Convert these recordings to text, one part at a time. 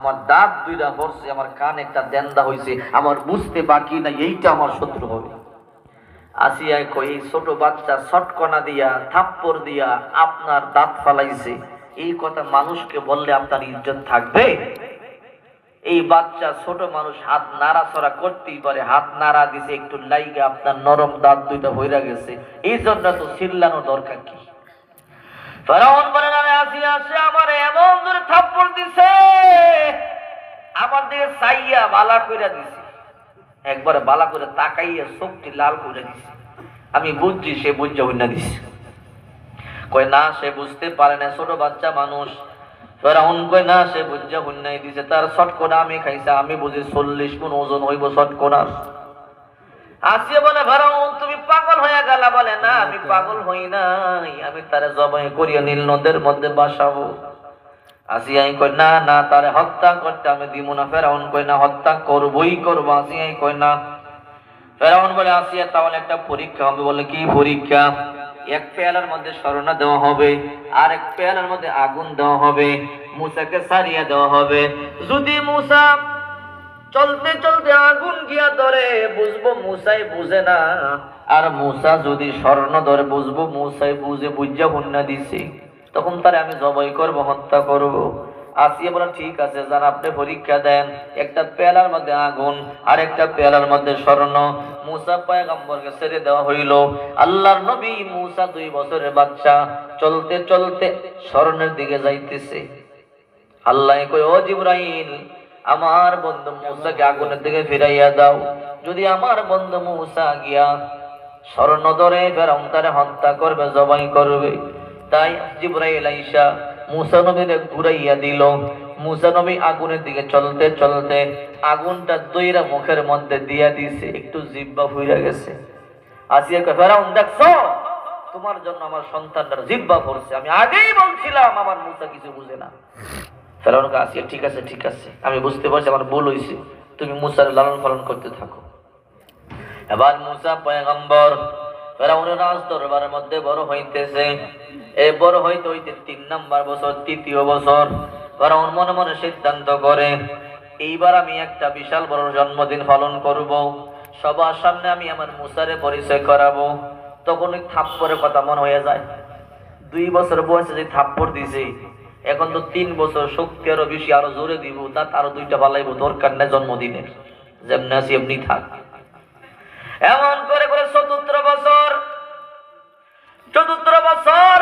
আমার দাঁত দুইটা পড়ছে, আমার কান একটা দেন্দা হইছে, আমার বুঝতে বাকি নাই এইটা আমার শত্রু হবে। আসিয়ায় কই ছোট বাচ্চা ছটকনা দিয়া থাপ্পড় দিয়া আপনার দাঁত ফালাইছে, এই কথা মানুষকে বললে আপনার ইজ্জত থাকবে? এই বাচ্চা ছোট মানুষ হাত নাড়াচড়া করতেই পারে, হাত নাড়া দিছে একটু লাইগা আপনার নরম দাঁত দুইটা হইরা গেছে, এই জন্য তো চিল্লানোর দরকার কি? ফেরাউন বলে না, আসিয়া সে আমার এমন জোরে থাপ্পড় দিছে, আমার দিকে চাইয়া বালা কইরা দিছে, একবারে বালা করে তাকাইয়া চোখটি লাল করে দিছে। আমি বুঝছি সে বুঝা হইনা দিছে। কয় না, সে বুঝতে পারে না, ছোট বাচ্চা মানুষ। ফেরাউন কয় না, সে বুঝা হইনাই দিছে, তার শতকরা আমি খাইছে, আমি বুঝি 40 মণ ওজন হইব শতকরা। আসিয়া বলে, ফেরাউন তুমি পাগল হইয়া গেলা? বলে না, আমি পাগল হই নাই, আমি তারে জবাই করিয়া নীল নদের মধ্যে বাসাবো। আসিয়াই কয় না না, তারে হত্যা করতে আমি দিব না। ফেরাউন কয় না, হত্যা করবই করবো। আসিয়াই কয় না। ফেরাউন বলে, আসিয়া তাহলে একটা পরীক্ষা হবে। বলে কি পরীক্ষা? এক পেয়ালার মধ্যে স্বর্ণ দেওয়া হবে, আর এক পেয়ালার মধ্যে আগুন দেওয়া হবে, মূসাকে সারিয়া দেওয়া হবে। যদি মূসা চলতে চলতে আগুন গিয়া ধরে, বুঝবো মূসাই বুঝে না, আর মূসা যদি স্বর্ণ ধরে, বুঝবো মূসাই বুঝে বুঝা হুন্না দিছে, তখন তারে আমি জবাই করব, হত্যা করব। আসিয়া বলে ঠিক আছে, যান আপনি পরীক্ষা দেন। একটা পেয়ালার মধ্যে আগুন আর একটা পেয়ালার মধ্যে স্বর্ণ। মূসা পয়গম্বরকে ছেড়ে দেওয়া হইল। আল্লাহর নবী মূসা 2 বছরের বাচ্চা, চলতে চলতে স্বর্ণের দিকে যাইতেছে। আল্লাহ কই, ও জিবরাইল, আমার বন্ধু মূসাকে আগুনের দিকে ফিরাইয়া দাও। যদি আমার বন্ধু মূসা গিয়া স্বর্ণ ধরে, ফেরাউন তারে হত্যা করবে, জবাই করবে। তাই জিবরাইল আইসা মূসা নবীকে ঘুরাইয়া দিল। মূসা নবী আগুনের দিকে চলতে চলতে আগুনটা দইরা মুখের মধ্যে দিয়া দিছে, একটু জিহ্বা ফুইরা গেছে। আসিয়া কয়, ফেরাউন দেখছো, তোমার জন্য আমার সন্তানটার জিহ্বা পড়ছে, আমি আগেই বলছিলাম আমার মূসা কিছু বুঝে না। ফেরাউন কে, আসিয়া ঠিক আছে ঠিক আছে, আমি বুঝতে পারছি আমার ভুল হয়েছে, তুমি মূসার লালন পালন করতে থাকো। এবার মূসা পয়গম্বর ফেরাউনের রাজ দরবারের মধ্যে বড় হইতেছে। এই বড় হইতে হইতে 3 নাম্বার বছর, 3য় বছর, ফেরাউন মনে মনে সিদ্ধান্ত করে, এইবার আমি একটা বিশাল বড় জন্মদিন পালন করব, সবার সামনে আমি আমার মূসারে পরিচয় করাবো। তখন ওই থাপ্পড়ের কথা মনে হয়ে যায়। 2 বছর বয়সে যে থাপ্পড় দিছে, এখন তো 3 বছর, শক্তি আরো বেশি, আরো জোরে দিব, তার আরো 2টা পালাইবো, দরকার নেই জন্মদিনের, যেমনি আছি এমনি থাক। এমন করে করে 4th বছর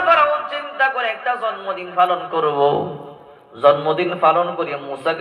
ফেরাউন চিন্তা করে একটা জন্মদিন পালন করব। জন্মদিন পালন করিয়া মূসাকে